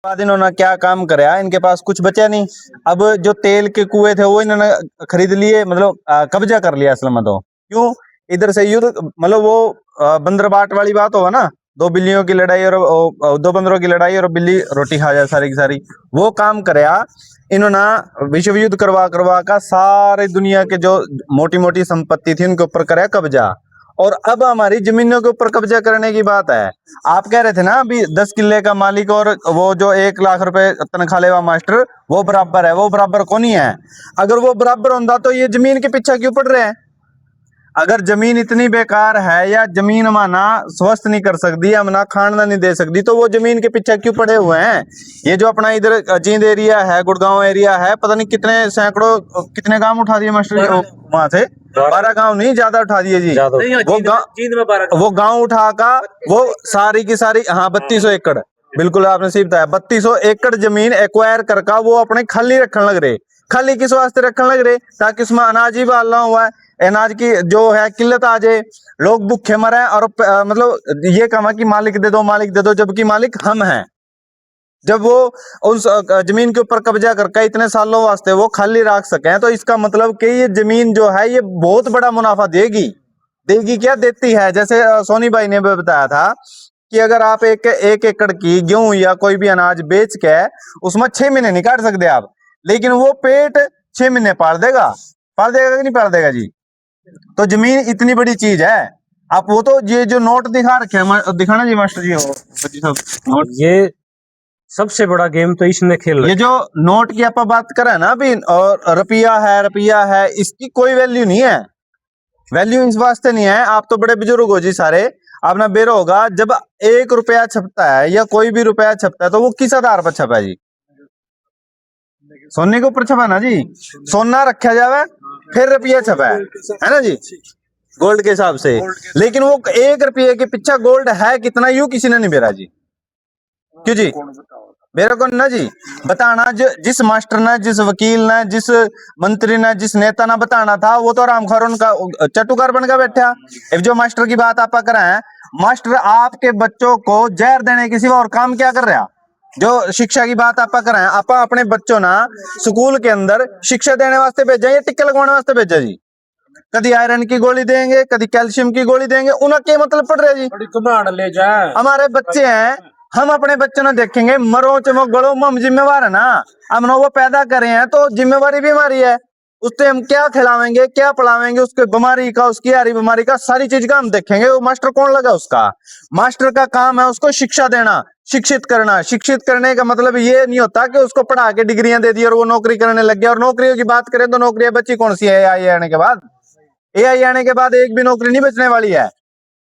बाद इन्होंने क्या काम कराया, इनके पास कुछ बचा नहीं। अब जो तेल के कुएं थे वो इन्होंने खरीद लिए, मतलब कब्जा कर लिया असल में। तो क्यों इधर से युद्ध, मतलब वो बंदर बाट वाली बात होगा ना, दो बिल्लियों की लड़ाई और दो बंदरों की लड़ाई और बिल्ली रोटी खा जाए सारी की सारी, वो काम कराया इन्होंने। विश्व युद्ध करवा करवा का सारी दुनिया के जो मोटी मोटी संपत्ति थी उनके ऊपर कराया कब्जा, और अब हमारी जमीनों के ऊपर कब्जा करने की बात है। आप कह रहे थे ना अभी 10 किले का मालिक और वो जो 1 लाख रुपए तनख्वाह लेवा मास्टर, वो बराबर है, वो बराबर कौन ही है। अगर वो बराबर होता तो ये जमीन के पीछे क्यों पड़ रहे हैं। अगर जमीन इतनी बेकार है या जमीन हमारा स्वस्थ नहीं कर सकती, हमना खाना नहीं दे सकती, तो वो जमीन के पीछे क्यों पड़े हुए हैं। ये जो अपना इधर जींद एरिया है, गुड़गांव एरिया है, पता नहीं कितने सैकड़ों कितने गांव उठा दिए मास्टर वहां से, 12 गांव नहीं, ज्यादा उठा दिए जी। वो गांव उठा का वो सारी की सारी, हाँ 3200 एकड़, बिल्कुल आपने सही बताया। 3200 एकड़ जमीन एक्वायर करके वो अपने खाली रखने लग रहे। खाली किस वास्ते रखने लग रहे, ताकि उसमें अनाज ही डालना हुआ है, अनाज की जो है किल्लत आ जाए, लोग भूखे मरे, और मतलब ये कहा कि मालिक दे दो मालिक दे दो, जबकि मालिक हम हैं। जब वो उस जमीन के ऊपर कब्जा करके इतने सालों वास्ते वो खाली रख सके, तो इसका मतलब कि ये जमीन जो है ये बहुत बड़ा मुनाफा देगी। देगी क्या, देती है। जैसे सोनी भाई ने बताया था कि अगर आप एक एकड़ की गेहूं या कोई भी अनाज बेच के उसमें 6 महीने नहीं काट सकते आप, लेकिन वो पेट 6 महीने पाल देगा। पाल देगा कि नहीं पाल देगा जी। तो जमीन इतनी बड़ी चीज है। आप वो तो ये जो नोट दिखा रखे हैं, दिखाना जी मास्टर जी, हो नोट, ये सबसे बड़ा गेम तो इसने खेल, ये जो नोट की आप बात करें ना अभी, और रुपया है, इसकी कोई वैल्यू नहीं है। वैल्यू इस वास्ते नहीं है, आप तो बड़े बुजुर्ग हो जी सारे, आपने बेरो होगा, जब 1 रुपया छपता है या कोई भी रुपया छपता है तो वो किस आधार पर छपा है जी। सोने के ऊपर छपा ना जी, सोना रखा जावे फिर रुपया छपा है ना जी, गोल्ड के हिसाब से। लेकिन वो 1 रुपये के पीछे गोल्ड है कितना, यूं किसी ने नहीं बेरा जी। क्यों जी, मेरे को ना जी बताना, जिस मास्टर ने, जिस वकील ने, जिस मंत्री ने, जिस नेता ने बताना था, वो तो रामखोर उनका चटुकार बन के बैठा। अब जो मास्टर की बात आप कर रहे हैं, मास्टर आपके बच्चों को जहर देने के सिवा और काम क्या कर रहा। जो शिक्षा की बात आप कर रहे हैं, आप अपने बच्चों ना स्कूल के अंदर शिक्षा देने वास्ते भेजा या टिक्के लगवाने वास्ते भेजा जी। कभी आयरन की गोली देंगे, कभी कैल्शियम की गोली देंगे, उनका क्या मतलब पड़ रहा है जी। ले जाए हमारे बच्चे हैं, हम अपने बच्चों ने देखेंगे, मरो चमो गड़ो, हम जिम्मेवार है ना। हमने वो पैदा करे हैं तो जिम्मेवारी भी हमारी है। उससे हम क्या खिलावेंगे, क्या पढ़ावेंगे, उसके बीमारी का, उसकी हरी बीमारी का, सारी चीज का हम देखेंगे। वो मास्टर कौन लगा उसका, मास्टर का काम है उसको शिक्षा देना, शिक्षित करना। शिक्षित करने का मतलब ये नहीं होता कि उसको पढ़ा के डिग्रियां दे दी और वो नौकरी करने लग गया। और नौकरियों की बात करें तो नौकरियां बची कौन सी है, एआई आने के बाद। एआई आने के बाद एक भी नौकरी नहीं बचने वाली है।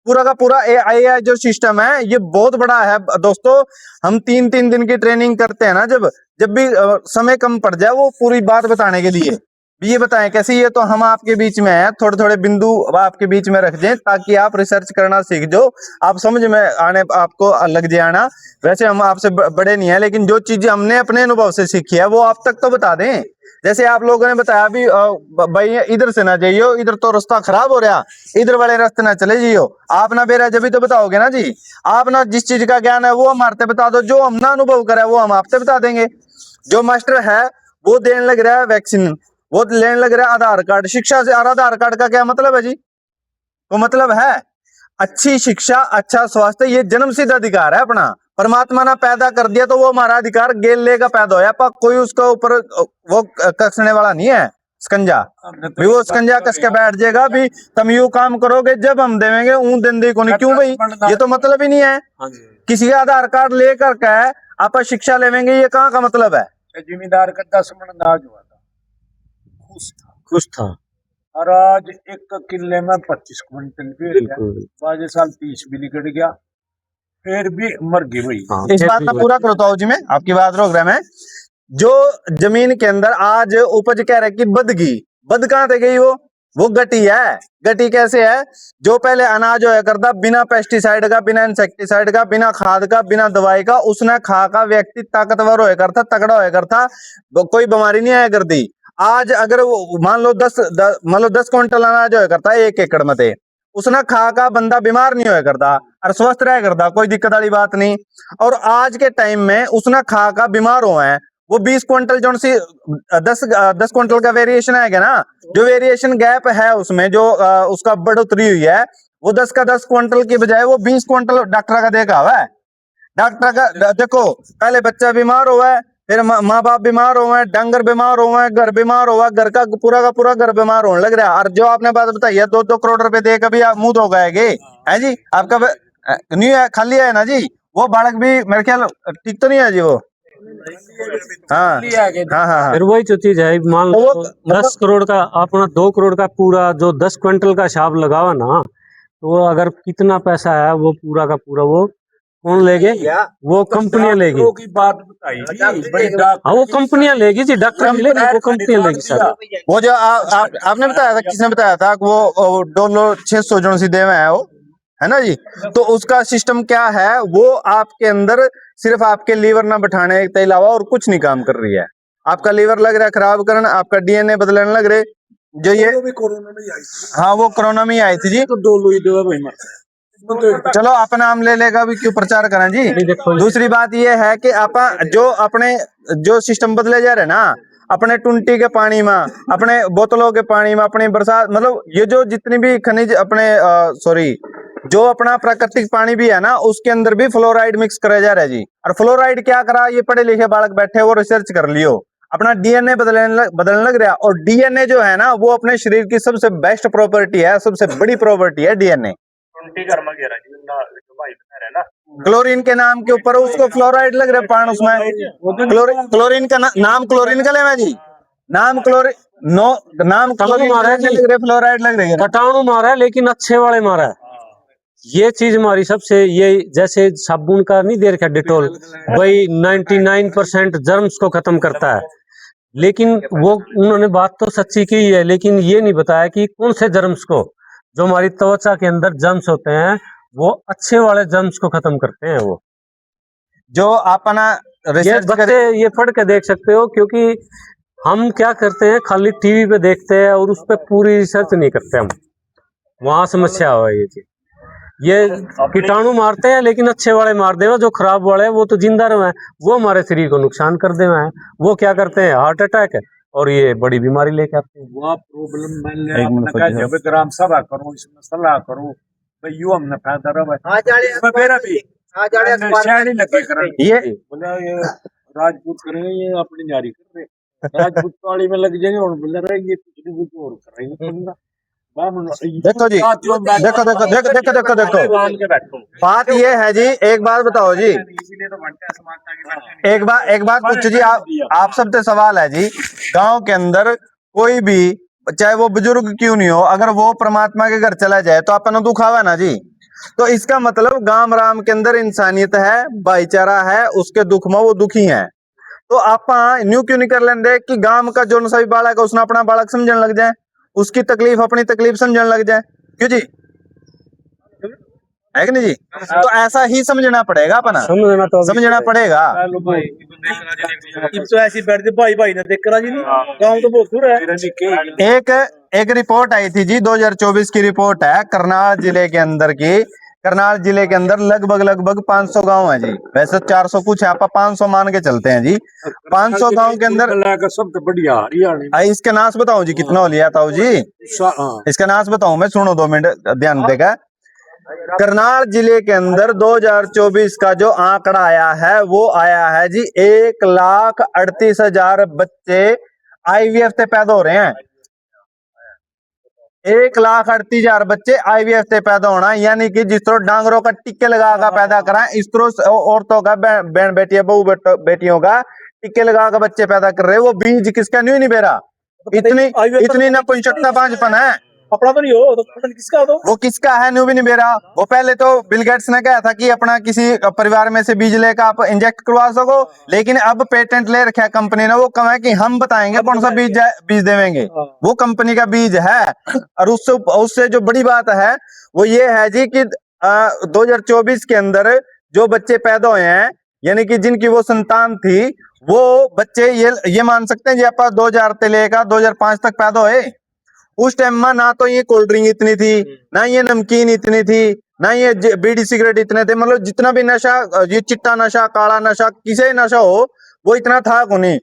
पूरा का पूरा एआई जो सिस्टम है ये बहुत बड़ा है दोस्तों। हम 3-3 दिन की ट्रेनिंग करते हैं ना, जब भी समय कम पड़ जाए वो पूरी बात बताने के लिए भी ये बताएं कैसे। ये तो हम आपके बीच में है, थोड़े थोड़े बिंदु आपके बीच में रख दें ताकि आप रिसर्च करना सीख जो, आप समझ में आने, आपको लग जाए आना। वैसे हम आपसे बड़े नहीं है, लेकिन जो चीजें हमने अपने अनुभव से सीखी है वो आप तक तो बता दें। जैसे आप लोगों ने बताया अभी, भाई इधर से ना जाइयो, इधर तो रास्ता खराब हो रहा, इधर वाले रास्ते ना चले जाइयो। आप ना बेरा जब भी तो बताओगे ना जी। आप ना जिस चीज का ज्ञान है वो हमारे बता दो, जो हम ना अनुभव करा है वो हम आपसे बता देंगे। जो मास्टर है वो देने लग रहा है वैक्सीन, वो लेने लग रहा है आधार कार्ड। शिक्षा से और आधार कार्ड का क्या मतलब है जी। तो मतलब है अच्छी शिक्षा, अच्छा स्वास्थ्य, ये जन्मसिद्ध अधिकार है अपना। परमात्मा ने पैदा कर दिया तो वो हमारा अधिकार गेल लेगा पैदा होया, पर कोई उसका ऊपर वो कसने वाला नहीं है स्कंजा भी। वो स्कंजा कस के बैठ जाएगा भी, तुम यू काम करोगे जब हम देवेंगे ऊं दिन दे को नहीं। क्यों भाई, ये तो मतलब ही नहीं है। किसी का आधार कार्ड लेकर के आप शिक्षा लेवेंगे, ये कहाँ का मतलब है। जिम्मेदार का 10 मन अनाज हुआ था, खुश था, और आज 1 किले में 25 क्विंटल भी हो गया। बाजे साल 30 भी निकल गया, फिर भी मर गई भाई। इस बात में पूरा करता हूँ जी मैं, आपकी बात रोक रहा मैं। जो जमीन के अंदर आज उपज कह रहे कि बद गई, बद कहाँ से गई, वो गटी है। गटी कैसे है, जो पहले अनाज होया करता बिना पेस्टिसाइड का, बिना इंसेक्टिसाइड का, बिना खाद का, बिना दवाई का, उसने खा का व्यक्ति ताकतवर होया करता, तगड़ा होया करता, कोई बीमारी नहीं आया करती। आज अगर मान लो 10 क्विंटल अनाज होया करता 1 एकड़ में, उसने खा का बंदा बीमार नहीं होया करता। और स्वस्थ रह करदा, कोई दिक्कत वाली बात नहीं। और आज के टाइम में उसने खा का बीमार हुआ है, वो 20 क्विंटल जो सी 10 क्विंटल का वेरिएशन आएगा ना, जो वेरिएशन गैप है उसमें जो उसका बढ़ोतरी हुई है, वो 10 का 10 क्विंटल की बजाय वो 20 क्विंटल डॉक्टर का देखा हुआ है। डॉक्टर का देखो, पहले बच्चा बीमार हुआ है, फिर माँ बाप बीमार हुए हैं, डंगर बीमार हुए हैं, घर बीमार हुआ, घर का पूरा घर बीमार होने लग रहा है। और जो आपने बात बताई है 2-2 करोड़ रुपए दे कभी आप मुंह धो गए है जी, आपका नहीं है, खाली है ना जी, वो बालक भी मेरे ख्याल ठीक तो नहीं है जी वो। हाँ हाँ। फिर वही जो चीज है, मान तो लो वो 10 करोड़ का अपना 2 करोड़ का पूरा जो 10 क्विंटल का हिसाब लगावा ना, तो वो अगर कितना पैसा है वो पूरा का पूरा वो कौन लेगे? वो कंपनियां लेगी। की बात बताई जी, भाई हाँ वो कंपनियां लेगी जी, डॉक्टर नहीं लेगी, वो कंपनियां लेगी सर। वो जो आपने बताया था, किसने बताया था वो डोलो 600 जो सी देवे है वो, है ना जी। तो उसका सिस्टम क्या है, वो आपके अंदर सिर्फ आपके लीवर ना बैठाने के अलावा और कुछ नहीं काम कर रही है। आपका लीवर लग रहा है खराब करना, आपका डीएनए बदलने लग रहे, जो ये कोरोना में आई थी। हाँ वो कोरोना में ही आई थी जी। तो डोलो ही देवा भाई मत। चलो अपना नाम ले लेगा भी क्यों प्रचार करें जी। दूसरी बात ये है कि आप जो अपने जो सिस्टम बदले जा रहे ना, अपने टुंटी के पानी में, अपने बोतलों के पानी में, अपनी बरसात, मतलब ये जो जितनी भी खनिज अपने सॉरी जो अपना प्राकृतिक पानी भी है ना, उसके अंदर भी फ्लोराइड मिक्स करे जा रहा है जी। और फ्लोराइड क्या करा, ये पढ़े लिखे बालक बैठे वो रिसर्च कर लियो, अपना डीएनए बदलने लग रहा। और डीएनए जो है ना, वो अपने शरीर की सबसे बेस्ट प्रॉपर्टी है, सबसे बड़ी प्रॉपर्टी है डीएनए। क्लोरीन के नाम के ऊपर उसको फ्लोराइड लग रहा है पान उसमें। क्लोरीन का नाम क्लोरीन का लेना जी, नाम क्लोरीन नाम क्लोरीन लग रहे, फ्लोराइड लग रही है। कीटाणु मारा है लेकिन अच्छे वाले मारा है, ये चीज हमारी सबसे, ये जैसे साबुन का नहीं दे रखा डिटोल, वही 99% जर्म्स को खत्म करता है। लेकिन वो उन्होंने बात तो सच्ची की है, लेकिन ये नहीं बताया कि कौन से जर्म्स को, जो हमारी त्वचा के अंदर जर्म्स होते हैं, वो अच्छे वाले जर्म्स को खत्म करते हैं। वो जो अपना ये बच्चे ये पढ़ के देख सकते हो, क्योंकि हम क्या करते हैं, खाली टीवी पे देखते हैं और उस पर पूरी रिसर्च नहीं करते हम, वहां समस्या हुआ ये चीज। ये कीटाणु मारते हैं लेकिन अच्छे वाले मार दे, जो खराब वाले हैं वो तो जिंदा रहे हैं, वो हमारे शरीर को नुकसान कर दे हैं। वो क्या करते हैं, हार्ट अटैक और ये बड़ी बीमारी लेके आते हैं। वो प्रॉब्लम जब ग्राम सभा करूं, इसमें सलाह करूं, भाई यू हमने फायदा रहा मेरा भी ये बोला ये राजपूत करेंगे, ये अपनी न्यारी कर रहे, राजपूत वाली में लग जाएंगे और बोल रहे ये कुछ और कर रहे हैं। देखो जी, देखो बात ये है जी, एक बात बताओ जी, एक बात पूछो जी, आप सबसे सवाल है जी, गांव के अंदर कोई भी चाहे वो बुजुर्ग क्यों नहीं हो, अगर वो परमात्मा के घर चला जाए तो अपन दुख आवा ना जी। तो इसका मतलब गांव राम के अंदर इंसानियत है, भाईचारा है, उसके दुख में वो दुखी है। तो आप न्यू क्यों नहीं कर लेंगे कि गांव का जो नशा बालक है उसने अपना बालक समझने लग जाए, उसकी तकलीफ अपनी तकलीफ समझने लग जाए, क्यों जी, है कि नहीं जी। तो ऐसा ही समझना पड़ेगा, अपना समझना पड़ेगा। तो ऐसी बैठ भाई भाई ने देख कर जी, गांव तो बहुत दूर है। एक रिपोर्ट आई थी जी, 2024 की रिपोर्ट है, करनाल जिले के अंदर की। करनाल जिले के अंदर लगभग 500 गांव है जी, वैसे 400 कुछ है, आप 500 मान के चलते हैं जी। 500 गांव के अंदर सबसे बढ़िया इसके नाश बताऊं जी कितना हो लिया था जी, इसका नाश बताऊं मैं, सुनो 2 मिनट ध्यान देगा। करनाल जिले के अंदर 2024 का जो आंकड़ा आया है, वो आया है जी 1,38,000 बच्चे आईवीएफ से पैदा हो रहे हैं। 1,38,000 बच्चे आईवीएफ से पैदा होना, यानी कि जिस तरह डांगरों का टिक्के लगा कर पैदा करा, इस तरह औरतों का बहन बेटियां बहू बेटियों का टिक्के लगा कर बच्चे पैदा कर रहे हैं। वो बीज किसका नहीं बेरा, इतनी नपुंसकता बांझपन है, अपना तो नहीं हो तो किसका हो, वो किसका है न्यू भी नहीं बेरा। वो पहले तो बिल गेट्स ने कहा था कि अपना किसी परिवार में से बीज लेकर आप इंजेक्ट करवा सको, लेकिन अब पेटेंट ले रखा है कंपनी ने, वो कहा है कि हम बताएंगे कौन सा बीज देवेंगे, वो कंपनी का बीज है। और उससे जो बड़ी बात है वो ये है जी कि 2024 के अंदर जो बच्चे पैदा हुए हैं, यानी कि जिनकी वो संतान थी, वो बच्चे ये मान सकते हैं जी आप 2000 से लेकर 2005 तक पैदा हुए, उस टाइम में ना तो ये कोल्ड ड्रिंक इतनी थी, ना ये नमकीन इतनी थी, ना ये बीड़ी सिगरेट इतने थे। मतलब जितना भी नशा, ये चिट्टा नशा, काला नशा, किसे नशा हो, वो इतना था को नहीं।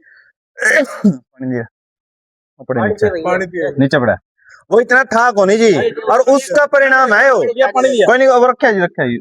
पानी दिया, नीचे पड़ा, वो इतना था को नहीं जी। और उसका परिणाम है वो, कोई नहीं, अब रखा जी।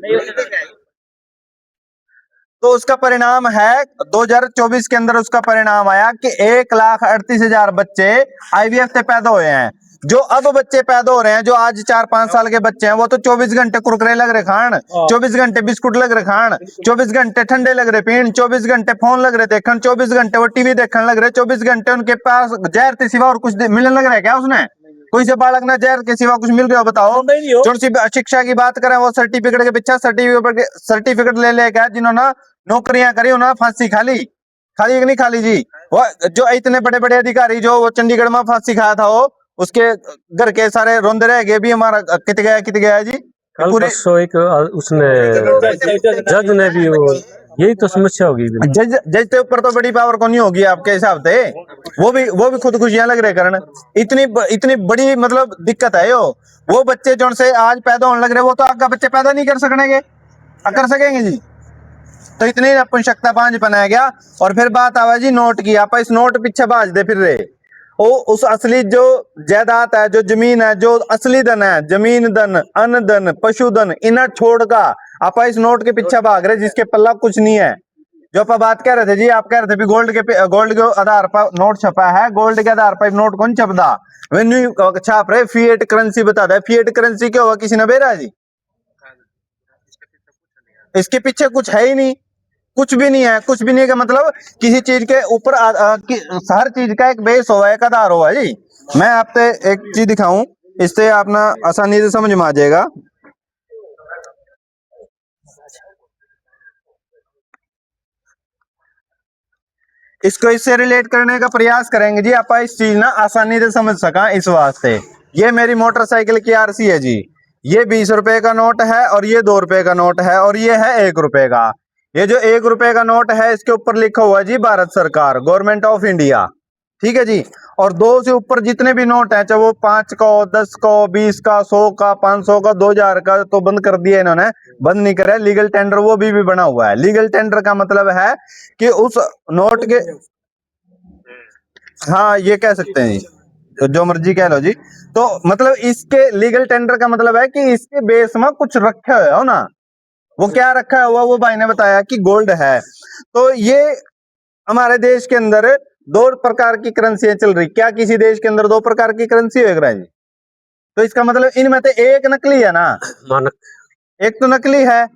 तो उसका परिणाम है 2024 के अंदर उसका परिणाम आया कि 1,38,000 बच्चे आईवीएफ से पैदा हुए हैं। जो अब बच्चे पैदा हो रहे हैं, जो आज 4-5 साल के बच्चे हैं, वो तो 24 घंटे कुरकुरे लग रहे खान, 24 घंटे बिस्कुट लग रहे खान, 24 घंटे ठंडे लग रहे पीण, 24 घंटे फोन लग रहे देखने, 24 घंटे वो टीवी देखने लग रहे, 24 घंटे उनके पास जहर के सिवा और कुछ मिलने लग रहा है क्या उसने? कोई से बालक ना जहर के सिवा कुछ मिल रहा हो बताओ? जो सी शिक्षा की बात करें, वो सर्टिफिकेट के पीछे सर्टिफिकेट ले लेके जिन्होंने नौकरियां करी, उन्होंने फांसी खाली कि नहीं खाली जी? वो जो इतने बड़े बड़े अधिकारी, जो वो चंडीगढ़ में फांसी खाया था, वो उसके घर के सारे रोंदे रह गए भी हमारा कित गया जी। कल परसों एक उसने जज ने भी, वो यही तो समस्या होगी। जज के ऊपर तो बड़ी पावर को नहीं होगी आपके हिसाब से? वो भी खुदकुशियां लग रहे करन। इतनी बड़ी मतलब दिक्कत है। वो बच्चे जो से आज पैदा होने लग रहे, वो तो आगे बच्चे पैदा नहीं कर सकेंगे, कर सकेंगे जी? तो इतनी नपुंसकता पांच बनाया गया। और फिर बात आवा जी नोट की, आप इस नोट पीछे भाज दे फिर रहे वो उस असली जो जायदाद है, जो जमीन है, जो असली धन है, जमीन धन, अन्न धन, पशुधन, इन्हें छोड़ का आप इस नोट के पीछे भाग रहे जिसके पल्ला कुछ नहीं है। जो आप बात कह रहे थे जी, आप कह रहे थे भी गोल्ड के आधार पर नोट छपा है, गोल्ड के आधार पर नोट कौन छपदा? वेन्यू छाप रहे, फिएट करेंसी बता दे। फिएट करेंसी क्या होगा, किसी ने बेरा जी? इसके पीछे कुछ है ही नहीं, कुछ भी नहीं है। कुछ भी नहीं का मतलब किसी चीज के ऊपर हर चीज का एक बेस होगा, एक आधार होगा जी। मैं आपसे एक चीज दिखाऊं, इससे आप ना आसानी से समझ में आ जाएगा। इसको इससे रिलेट करने का प्रयास करेंगे जी, आप इस चीज ना आसानी से समझ सका इस वास्ते। ये मेरी मोटरसाइकिल की आरसी है जी। ये 20 रुपए का नोट है, और ये 2 रुपए का नोट है, और ये है 1 रुपए का। ये जो 1 रुपए का नोट है, इसके ऊपर लिखा हुआ जी भारत सरकार, गवर्नमेंट ऑफ इंडिया, ठीक है जी। और 2 से ऊपर जितने भी नोट है, चाहे वो 5 का, 10 का, 20 का, 100 का, 500 का, 2000 का, तो बंद कर दिया इन्होंने। बंद नहीं करे, लीगल टेंडर वो भी बना हुआ है। लीगल टेंडर का मतलब है कि उस नोट के, हाँ ये कह सकते हैं जी, तो जो मर्जी कह लो जी। तो मतलब इसके लीगल टेंडर का मतलब है कि इसके बेस में कुछ रखा हुआ हो ना। वो क्या रखा हुआ, वो भाई ने बताया कि गोल्ड है। तो ये हमारे देश के अंदर 2 प्रकार की करेंसियां चल रही। क्या किसी देश के अंदर 2 प्रकार की करेंसी है जी? तो इसका मतलब इनमें से एक नकली है ना, मानक। एक तो नकली है,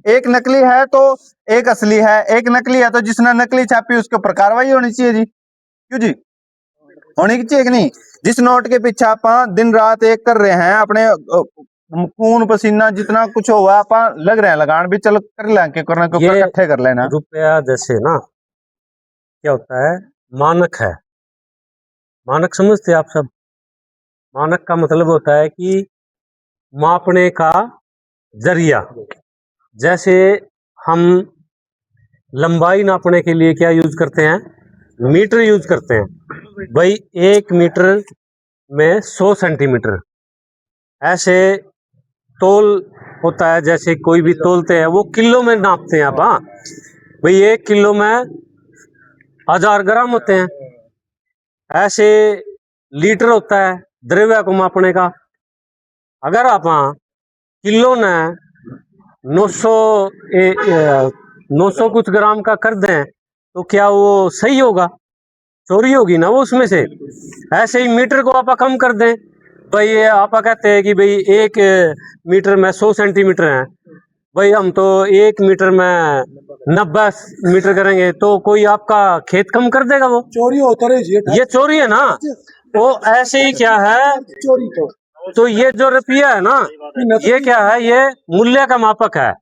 एक नकली है तो एक असली है। एक नकली है तो जिसने नकली छापी उसके ऊपर कार्रवाई होनी चाहिए जी, क्यों जी? होनी चाहिए कि नहीं? जिस नोट के पीछे आप दिन रात एक कर रहे हैं, अपने खून पसीना जितना कुछ हुआ आप लग रहे हैं लगान भी, चलो कर लेंगे, करना को इकट्ठे कर लेना। रुपया जैसे ना क्या होता है, मानक है। मानक समझते आप सब? मानक का मतलब होता है कि मापने का जरिया। जैसे हम लंबाई नापने के लिए क्या यूज करते हैं, मीटर यूज करते हैं भाई। 1 मीटर में 100 सेंटीमीटर। ऐसे तोल होता है, जैसे कोई भी तोलते हैं वो किलो में नापते हैं आप। हाँ भाई 1 किलो में 1000 ग्राम होते हैं। ऐसे लीटर होता है द्रव्य को मापने का। अगर आप किलो ने 900 कुछ ग्राम का कर दें तो क्या वो सही होगा? चोरी होगी ना वो उसमें से। ऐसे ही मीटर को आप कम कर दें, भाई ये आप कहते हैं कि भाई 1 मीटर में 100 सेंटीमीटर है, भाई हम तो 1 मीटर में 90 मीटर करेंगे, तो कोई आपका खेत कम कर देगा? वो चोरी होता रही, ये चोरी है ना। वो ऐसे ही क्या है, चोरी तो ये जो रुपया है ना, ये क्या है, ये मूल्य का मापक है।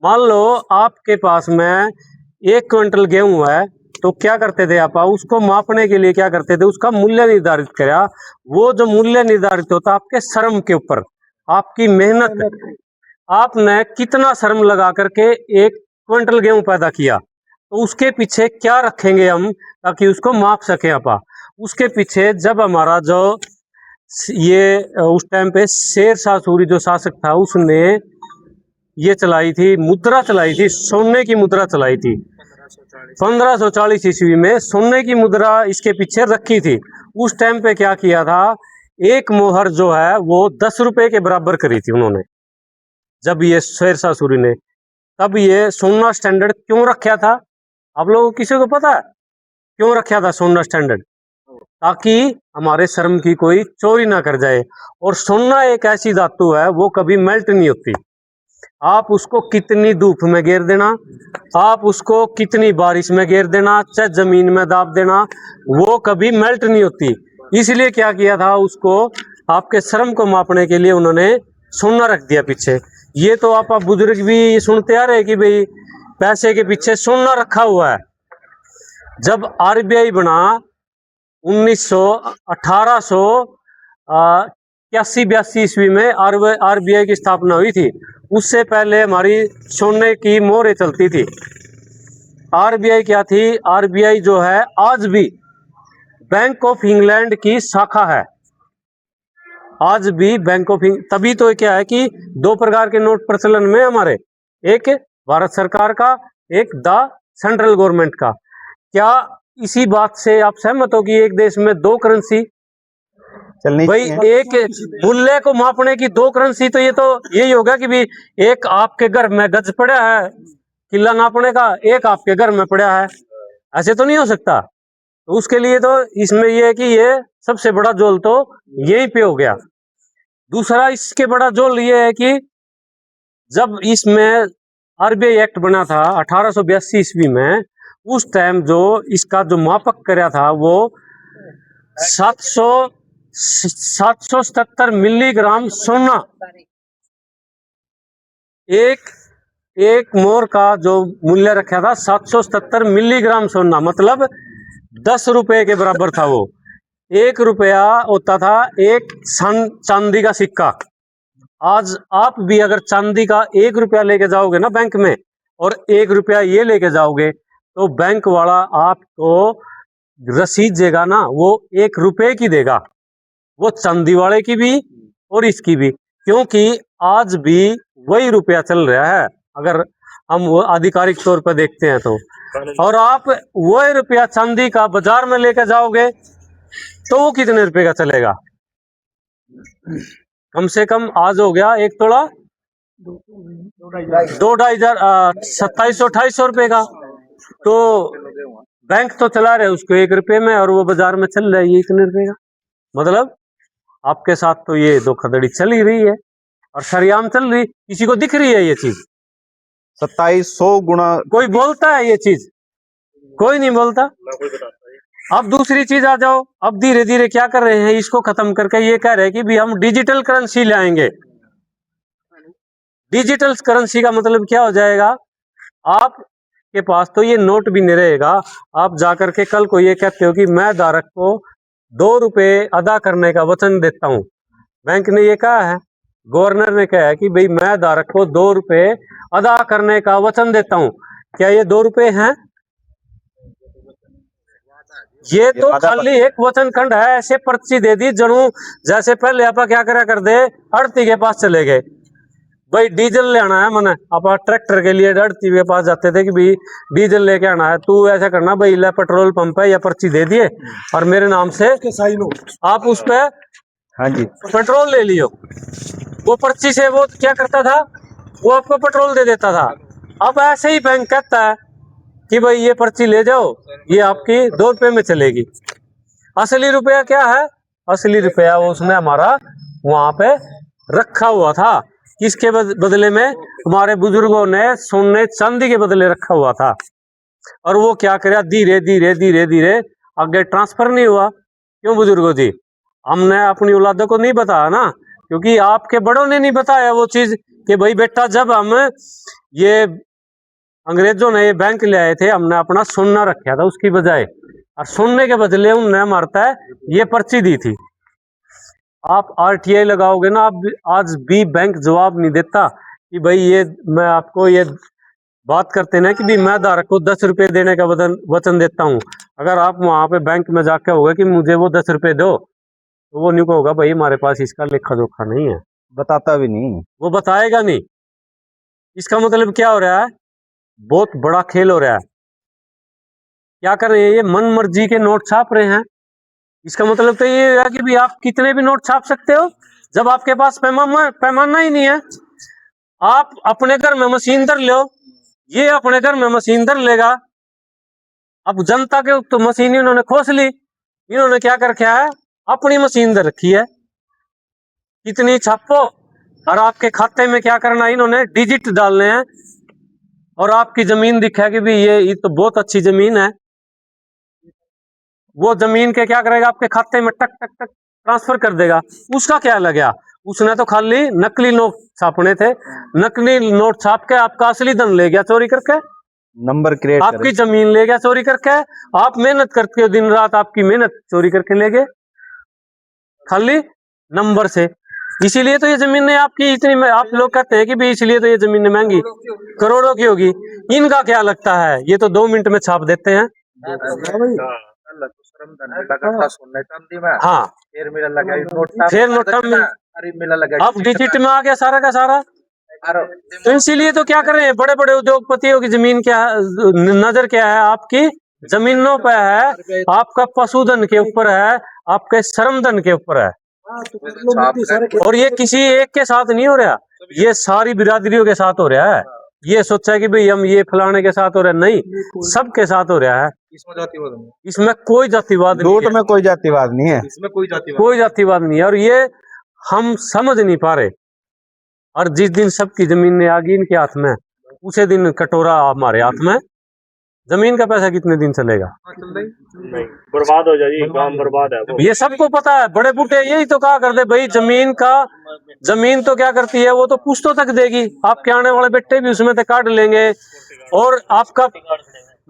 मान लो आपके पास में 1 क्विंटल गेहूं है, तो क्या करते थे आप, उसको मापने के लिए क्या करते थे, उसका मूल्य निर्धारित करा। वो जो मूल्य निर्धारित होता आपके श्रम के ऊपर, आपकी मेहनत, आपने कितना श्रम लगा करके 1 क्विंटल गेहूं पैदा किया, तो उसके पीछे क्या रखेंगे हम ताकि उसको माप सके आप। उसके पीछे जब हमारा जो ये उस टाइम पे शेर शाह सूरी जो शासक था उसने ये चलाई थी, मुद्रा चलाई थी, सोने की मुद्रा चलाई थी 1540 ईस्वी में। सोने की मुद्रा इसके पीछे रखी थी। उस टाइम पे क्या किया था, एक मोहर जो है वो 10 रुपए के बराबर करी थी उन्होंने, जब ये शेर शाह सूरी ने। तब ये सोना स्टैंडर्ड क्यों रखा था, आप लोगों को किसी को पता है क्यों रखा था सोना स्टैंडर्ड? ताकि हमारे शर्म की कोई चोरी ना कर जाए। और सोना एक ऐसी धातु है वो कभी मेल्ट नहीं होती। आप उसको कितनी धूप में गिर देना, आप उसको कितनी बारिश में गिर देना, चाहे जमीन में दाब देना, वो कभी मेल्ट नहीं होती। इसलिए क्या किया था, उसको आपके श्रम को मापने के लिए उन्होंने सोना रख दिया पीछे। ये तो आप बुजुर्ग भी सुनते आ रहे कि भाई पैसे के पीछे सोना रखा हुआ है। जब आरबीआई बना 1882 ईस्वी में आरबीआई की स्थापना हुई थी। उससे पहले हमारी सोने की मोहरें चलती थी। आरबीआई क्या थी, आरबीआई जो है आज भी बैंक ऑफ इंग्लैंड की शाखा है। आज भी बैंक ऑफ तभी तो क्या है कि दो प्रकार के नोट प्रचलन में हमारे, एक भारत सरकार का, एक द सेंट्रल गवर्नमेंट का। क्या इसी बात से आप सहमत हो कि एक देश में दो करेंसी चलनी भाई, एक मूल्य को मापने की दो करेंसी? तो ये तो यही होगा कि भी एक आपके घर में गज पड़ा है किला नापने का, एक आपके घर में पड़ा है, ऐसे तो नहीं हो सकता। तो उसके लिए तो इसमें ये है कि ये सबसे बड़ा जोल तो यहीं पे हो गया। दूसरा इसके बड़ा जोल ये है कि जब इसमें आरबीआई एक्ट बना था 1882 ईस्वी में, उस टाइम जो इसका जो मापक कराया था वो 777 मिलीग्राम सोना, एक मोहर का जो मूल्य रखा था 777 मिलीग्राम सोना, मतलब 10 रुपए के बराबर था वो। 1 रुपया होता था एक चांदी का सिक्का। आज आप भी अगर चांदी का 1 रुपया लेके जाओगे ना बैंक में, और 1 रुपया ये लेके जाओगे, तो बैंक वाला आपको रसीद देगा ना, वो 1 रुपए की देगा, वो चांदी वाले की भी और इसकी भी, क्योंकि आज भी वही रुपया चल रहा है अगर हम वो आधिकारिक तौर पर देखते हैं तो। और आप वही रुपया चांदी का बाजार में लेकर जाओगे तो वो कितने रुपए का चलेगा? कम से कम आज हो गया एक तोला 2-2.5 2700-2800 रुपए का। तो बैंक तो चला रहे उसको 1 रुपए में, और वो बाजार में चल रहा है ये इतने रुपए का। मतलब आपके साथ तो ये धोखाधड़ी चल ही रही है और सरेआम चल रही, किसी को दिख रही है ये चीज? 2700 गुना। कोई बोलता है ये चीज? कोई नहीं बोलता। अब दूसरी चीज आ जाओ, अब धीरे धीरे क्या कर रहे हैं, इसको खत्म करके ये कह रहे हैं कि भी हम डिजिटल करेंसी लाएंगे। डिजिटल करेंसी का मतलब क्या हो जाएगा, आप के पास तो ये नोट भी नहीं रहेगा। आप जाकर के कल को ये कहते हो कि मैं धारक को 2 रुपए अदा करने का वचन देता हूं। बैंक ने ये कहा है, गवर्नर ने कहा है कि भाई मैं धारक को 2 रुपए अदा करने का वचन देता हूं। क्या ये 2 रुपए हैं? ये तो खाली एक वचन खंड है। ऐसे पर्ची दे दी जनू जैसे पहले आप क्या करा कर दे, अड़ती के पास चले गए, भाई डीजल लेना है मैंने, आप ट्रैक्टर के लिए अड़ती के पास जाते थे कि भाई डीजल लेके आना है, तू ऐसा करना भाई ले पेट्रोल पंप है या पर्ची दे दिए और मेरे नाम से आप उस पे हाँ जी पेट्रोल ले लियो। वो पर्ची से वो क्या करता था, वो आपको पेट्रोल दे देता था। अब ऐसे ही बैंक कहता है कि भाई ये पर्ची ले जाओ, ये आपकी 2 रुपए में चलेगी। असली रुपया क्या है? असली रुपया वो उसने हमारा वहां पे रखा हुआ था। किसके बदले में? हमारे बुजुर्गों ने सोने चांदी के बदले रखा हुआ था। और वो क्या करे, धीरे धीरे धीरे धीरे आगे ट्रांसफर नहीं हुआ। क्यों बुजुर्गों जी? हमने अपनी औलादों को नहीं बताया ना, क्योंकि आपके बड़ों ने नहीं बताया वो चीज कि भाई बेटा जब हम ये अंग्रेजों ने ये बैंक ले आए थे, हमने अपना सोना रखा था उसकी बजाय, और सोने के बदले उन्होंने मारता है ये पर्ची दी थी। आप आरटीआई लगाओगे ना, आप आज भी बैंक जवाब नहीं देता कि भाई ये मैं आपको ये बात करते ना कि भी मैं धारक को 10 रुपए देने का वचन देता हूं। अगर आप वहां पे बैंक में जाके होगा कि मुझे वो 10 रुपए दो, तो वो न्यू को होगा भाई हमारे पास इसका लेखा जोखा नहीं है, बताता भी नहीं। वो बताएगा नहीं। इसका मतलब क्या हो रहा है, बहुत बड़ा खेल हो रहा है। क्या कर रहे हैं ये, मन मर्जी के नोट छाप रहे हैं। इसका मतलब तो ये है कि भी आप कितने भी नोट छाप सकते हो, जब आपके पास पैमाना ही नहीं है। आप अपने घर में मशीन धर लो, ये अपने घर में मशीन धर लेगा। अब जनता के तो मशीन इन्होंने खोस ली, इन्होंने क्या कर रखा है, अपनी मशीन धर रखी है, कितनी छापो। और आपके खाते में क्या करना है, इन्होंने डिजिट डालने हैं। और आपकी जमीन दिखा कि भी ये तो बहुत अच्छी जमीन है, वो जमीन के क्या करेगा, आपके खाते में टक टक टक ट्रांसफर कर देगा। उसका क्या लग गया, उसने तो खाली नकली नोट छापने थे, नकली नोट छाप के आपका असली धन ले गया चोरी करके, नंबर क्रिएट आपकी जमीन ले गया चोरी करके। आप मेहनत करते हो दिन रात, आपकी मेहनत चोरी करके ले गए खाली नंबर से। इसीलिए तो ये जमीनें आपकी इतनी, आप लोग कहते हैं कि भी इसलिए तो ये जमीनें महंगी करोड़ों की होगी। इनका क्या लगता है, ये तो 2 मिनट में छाप देते हैं। हाँ, फिर नोटा में अब डिजिट में आ गया सारा का सारा। तो इसीलिए तो क्या कर रहे हैं, बड़े बड़े उद्योगपतियों की जमीन क्या है, नजर क्या है, आपकी जमीनों पे है, आपका पशुधन के ऊपर है, आपके श्रम धन के ऊपर है। और ये किसी एक के साथ नहीं हो रहा, ये सारी बिरादरियों के साथ हो रहा है। ये सोचा है कि भाई हम ये फलाने के साथ हो रहा है, नहीं, सबके साथ हो रहा है। इसमें कोई जातिवाद नहीं लूट में कोई जातिवाद नहीं है, इसमें कोई जातिवाद नहीं है। और ये हम समझ नहीं पा रहे। और जिस दिन सबकी जमीन आ गई इनके हाथ में, उसे दिन कटोरा हमारे हाथ में। जमीन का पैसा कितने दिन चलेगा, बर्बाद हो जाएगी, काम बर्बाद है वो। ये सबको पता है। बड़े बूढ़े यही तो कहा करते, भाई जमीन तो क्या करती है, वो तो पुश्तों तक देगी, आपके आने वाले बेटे भी उसमें से काट लेंगे। और आपका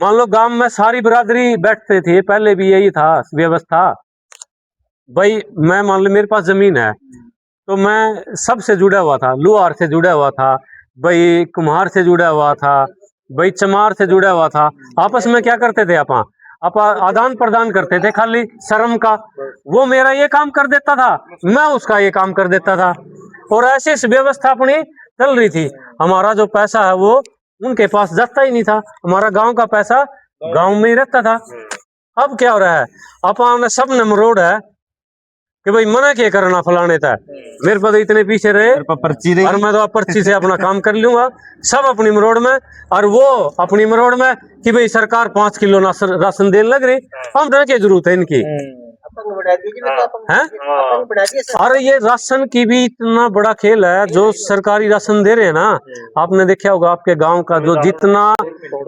मान लो गांव में सारी बिरादरी बैठते थे, पहले भी यही था व्यवस्था। भाई मैं मान लो मेरे पास जमीन है, तो मैं सबसे जुड़ा हुआ था, लुहार से जुड़ा हुआ था, भाई कुम्हार से जुड़ा हुआ था, भाई चमार से जुड़ा हुआ था। आपस में क्या करते थे, आप आदान प्रदान करते थे खाली शर्म का। वो मेरा ये काम कर देता था, मैं उसका ये काम कर देता था, और ऐसे व्यवस्था अपनी चल रही थी। हमारा जो पैसा है वो उनके पास जाता ही नहीं था, हमारा गांव का पैसा गांव में ही रहता था। अब क्या हो रहा है, अपन सब ने मरोड़ है कि भाई मना क्या करना फलाने था, मेरे पास इतने पीछे रहे पर्ची और मैं तो पर्ची से अपना काम कर लूंगा, सब अपनी मरोड़ में। और वो अपनी मरोड़ में कि भाई सरकार 5 किलो राशन देने लग रही, हम रहने की जरूरत है इनकी है। अरे ये राशन की भी इतना बड़ा खेल है, जो सरकारी राशन दे रहे हैं ना, आपने देखा होगा आपके गांव का जो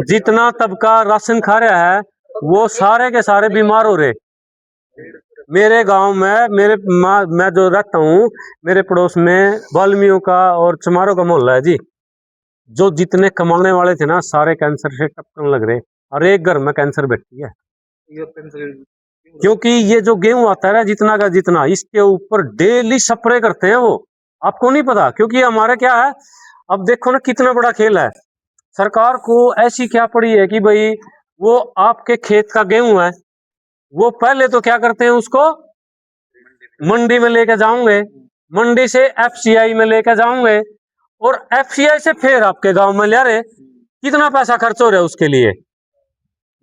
जितना तबका राशन खा रहा है, वो सारे के सारे बीमार हो रहे। मेरे गांव में मैं जो रहता हूँ, मेरे पड़ोस में बाल्मियों का और चमारों का मोहल्ला है जी। जो जितने कमाने वाले थे ना, सारे कैंसर से टपकने लग रहे, और एक घर में कैंसर बैठी है। क्योंकि ये जो गेहूं आता है ना, जितना का जितना, इसके ऊपर डेली स्प्रे करते हैं वो, आपको नहीं पता। क्योंकि हमारे क्या है, अब देखो ना कितना बड़ा खेल है। सरकार को ऐसी क्या पड़ी है कि भाई वो आपके खेत का गेहूं है, वो पहले तो क्या करते हैं, उसको मंडी में लेके जाऊंगे, मंडी से एफसीआई में लेके जाऊंगे, और एफसीआई से फिर आपके गांव में ले रहे। कितना पैसा खर्च हो रहा है उसके लिए।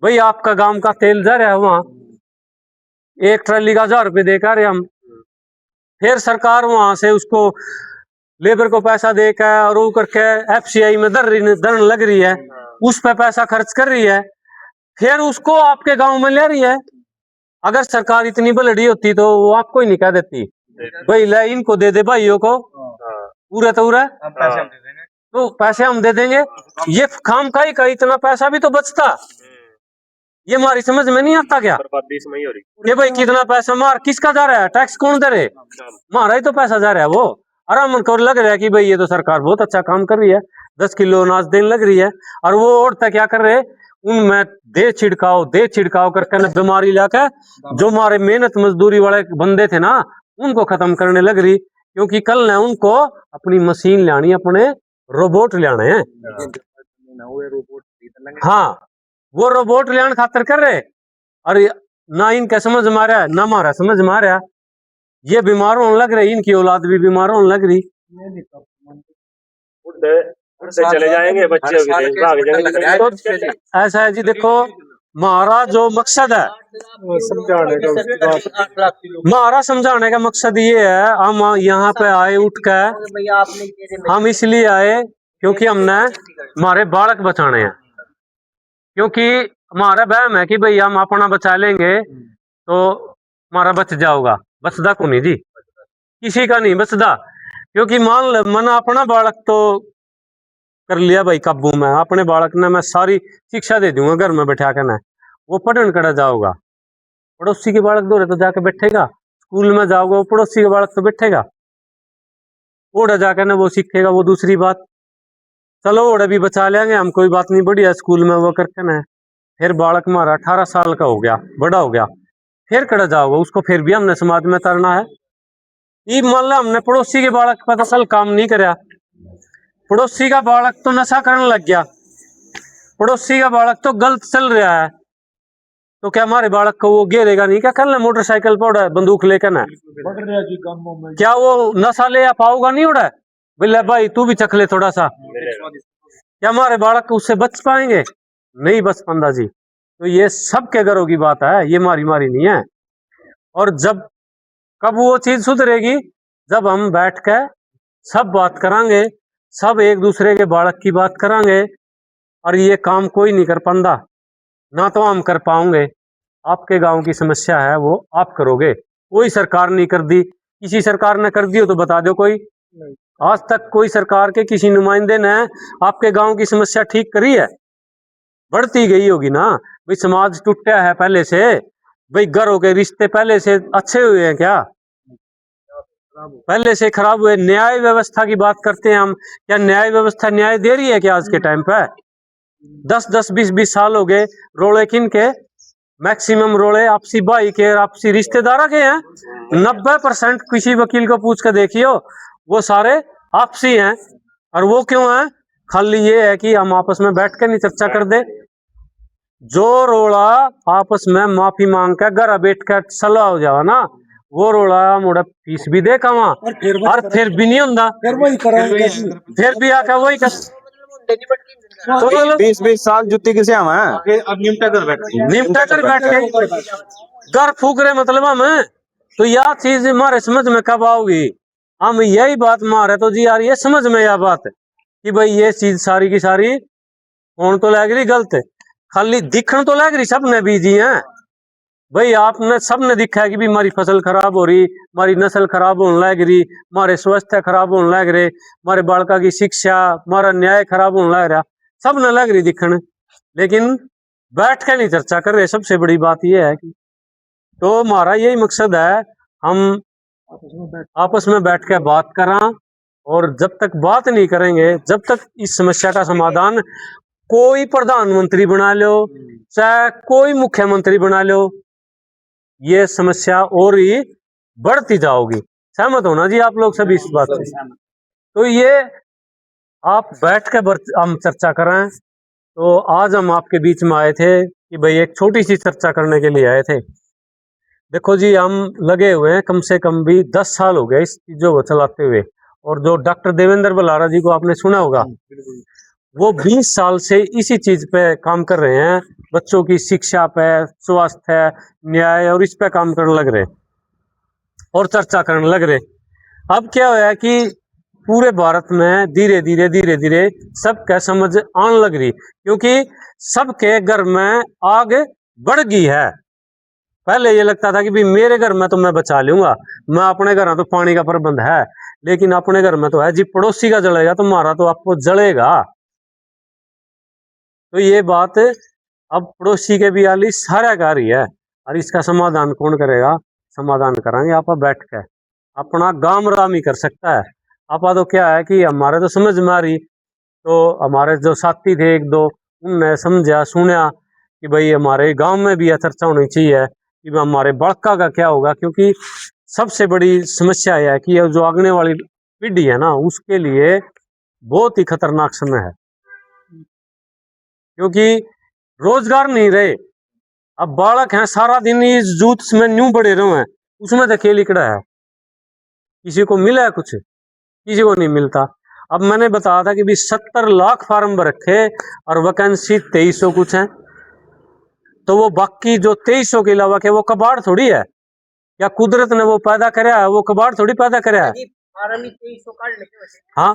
भाई आपका गांव का तेल जा रहा है वहां, एक ट्रॉली का 1000 रुपये देकर हम, फिर सरकार वहां से उसको लेबर को पैसा देकर और वो करके एफसीआई में दर लग रही है, उस पर पैसा खर्च कर रही है, फिर उसको आपके गांव में ले रही है। अगर सरकार इतनी बलड़ी होती तो वो आपको ही नहीं कह देती, भाई ले इनको दे दे भाइयों को पूरा तो पैसे हम दे देंगे। ये खाम खाई का इतना पैसा भी तो बचता, ये हमारी समझ में नहीं आता क्या। ये भाई कितना पैसा मार किसका जा रहा है, टैक्स कौन दे रहे, हमारा ही तो पैसा जा रहा है वो। आराम को लग रहा है कि भाई ये तो सरकार बहुत अच्छा काम कर रही है, 10 किलो अनाज देने लग रही है। और वो और तक क्या कर रहे, उनमें दे छिड़काव करके न बीमारी लाकर जो हमारे मेहनत मजदूरी वाले बंदे थे ना, उनको खत्म करने लग रही। क्योंकि कल न उनको अपनी मशीन लानी, अपने रोबोट लाने हैं। हाँ, वो रोबोट लाने खातर कर रहे, और ना इनका समझ मारा ना हमारा समझ मारा। ये बीमार होने लग रही, इनकी औलाद भी बीमार होने लग रही। उड़ते उड़ते चले जाएंगे बच्चे, भाग जाएंगे। तो ऐसा है जी, देखो हमारा जो मकसद है, समझाने का हमारा समझाने का मकसद ये है, हम यहाँ पे आए उठ कर, हम इसलिए आए क्योंकि हमने हमारे बालक बचाने हैं। क्योंकि हमारा वहम है कि भाई हम अपना बचा लेंगे तो हमारा बच जाओगा, बचदा को नहीं जी, किसी का नहीं बचदा। क्योंकि मान लो मैंने अपना बालक तो कर लिया भाई काबू में, अपने बालक ने मैं सारी शिक्षा दे दूंगा घर में बैठा कर, वो पढ़ने कड़ा जाओगा, पड़ोसी के बालक दौरे तो जाके बैठेगा, स्कूल में जाओगे वो पड़ोसी के बालक तो बैठेगा, ओढ़ा जाकर ना वो सीखेगा, वो दूसरी बात। चलो ओढ़े भी बचा लेंगे हम, कोई बात नहीं, बढ़िया स्कूल में वो करके ना। फिर बालक हमारा 18 साल का हो गया, बड़ा हो गया, फिर कड़ा जाओगे उसको, फिर भी हमने समाज में तरना है। ये मान लो हमने पड़ोसी के बालक पर असल काम नहीं कराया, पड़ोसी का बालक तो नशा करने लग गया, पड़ोसी का बालक तो गलत चल रहा है, तो क्या हमारे बालक को वो घेरेगा नहीं? क्या कर ले मोटरसाइकिल पर उड़ा बंदूक लेकर ना, क्या वो नशा ले पाऊगा? नहीं उड़ा बोले भाई तू भी चख ले थोड़ा सा, क्या हमारे बालक उससे बच पाएंगे? नहीं बच पांदा जी। तो ये सबके घरों की बात है, ये मारी मारी नहीं है। और जब कब वो चीज सुधरेगी? जब हम बैठ के सब बात करांगे, सब एक दूसरे के बालक की बात करांगे। और ये काम कोई नहीं कर पांदा, ना तो हम कर पाओगे। आपके गांव की समस्या है वो आप करोगे, कोई सरकार नहीं कर दी। किसी सरकार ने कर दी हो तो बता दो कोई, आज तक कोई सरकार के किसी नुमाइंदे ने आपके गांव की समस्या ठीक करी है? बढ़ती गई होगी ना भाई, समाज टूटा है पहले से, भाई घरों के रिश्ते पहले से अच्छे हुए हैं क्या? पहले से खराब हुए। न्याय व्यवस्था की बात करते हैं हम, क्या न्याय व्यवस्था न्याय दे रही है क्या आज के टाइम पे? 10-10, 20-20 साल हो गए, रोले किन के? मैक्सिमम रोले आपसी भाई के, आपसी रिश्तेदार के हैं। 90% किसी वकील को पूछ कर देखियो, वो सारे आपसी हैं। और वो क्यों है? खाली ये है कि हम आपस में बैठ कर नहीं चर्चा कर दे। जो रोड़ा आपस में माफी मांग कर घर बैठ कर सलाह हो जावा ना, वो रोड़ा मोड़ा फीस भी दे कमा, और फिर भी नहीं होता, फिर भी आकर वही कर। तो 20-20 साल जुत्ती किसे हम हैं? अब निपटा कर बैठ के घर फूक रहे मतलब हम। तो यह चीज हमारे समझ में कब आओगी? हम यही बात मारे तो जी यार, ये समझ में यह बात कि भाई ये चीज सारी की सारी होने तो लग रही गलत, खाली दिखने तो लग रही सबने बीजी है। भाई आपने सबने दिखा है कि भी हमारी फसल खराब हो रही, हमारी नस्ल खराब होने लग रही, हमारे स्वास्थ्य खराब होने लग रहे, हमारे बालका की शिक्षा, हमारा न्याय खराब होने लग रहा, सब न लग रही दिखने, लेकिन बैठ के नहीं चर्चा कर रहे। सबसे बड़ी बात यह है कि तो हमारा यही मकसद है, हम आपस में बैठ के बात करा। और जब तक बात नहीं करेंगे, जब तक इस समस्या का समाधान कोई प्रधानमंत्री बना लो चाहे कोई मुख्यमंत्री बना लो, ये समस्या और ही बढ़ती जाओगी। सहमत होना जी आप लोग सभी इस बात से? तो ये आप बैठ के हम चर्चा करें। तो आज हम आपके बीच में आए थे कि भाई एक छोटी सी चर्चा करने के लिए आए थे। देखो जी, हम लगे हुए हैं कम से कम भी 10 साल हो गए इस चीजों को चलाते हुए। और जो डॉक्टर देवेंद्र बलारा जी को आपने सुना होगा, वो 20 साल से इसी चीज पे काम कर रहे हैं, बच्चों की शिक्षा पे, स्वास्थ्य, न्याय, और इस पे काम करने लग रहे और चर्चा करने लग रहे। अब क्या हुआ है कि पूरे भारत में धीरे धीरे सबका समझ आने लग रही, क्योंकि सबके घर में आग बढ़ गई है। पहले ये लगता था कि भी मेरे घर में तो मैं बचा लूंगा, मैं अपने घर में तो पानी का प्रबंध है, लेकिन अपने घर में तो है जी, पड़ोसी का जलेगा तो हमारा तो आपको जलेगा। तो ये बात अब पड़ोसी के भी आली सारा का रही है। और इसका समाधान कौन करेगा? समाधान कराएंगे आप बैठ के, अपना गांव राम ही कर सकता है। आपा तो क्या है कि हमारे तो समझ में आ रही, तो हमारे जो साथी थे एक दो, उनने समझा सुना कि भाई हमारे गांव में भी यह चर्चा होनी चाहिए कि हमारे बड़का का क्या होगा। क्योंकि सबसे बड़ी समस्या यह है कि जो आगने वाली पीढ़ी है ना, उसके लिए बहुत ही खतरनाक समय है, क्योंकि रोजगार नहीं रहे। अब बालक हैं सारा दिन इस जूत में न्यू बड़े रहे हैं, उसमें तो खेल इकड़ा है। किसी को मिला है कुछ, किसी को नहीं मिलता। अब मैंने बताया था कि भी 70 लाख फार्म भर रखे और वैकेंसी 2300 कुछ है, तो वो बाकी जो 2300 के अलावा के वो कबाड़ थोड़ी है, या कुदरत ने वो पैदा कराया है, वो कबाड़ थोड़ी पैदा कराया है। हाँ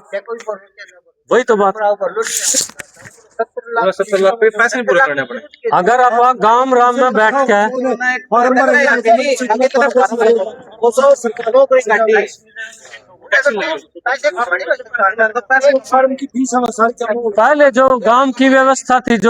वही तो बात। 70 लाख पे पैसे नहीं पूरे करने पड़े। अगर आप गांव राम में बैठ के पहले जो गांव की व्यवस्था थी, जो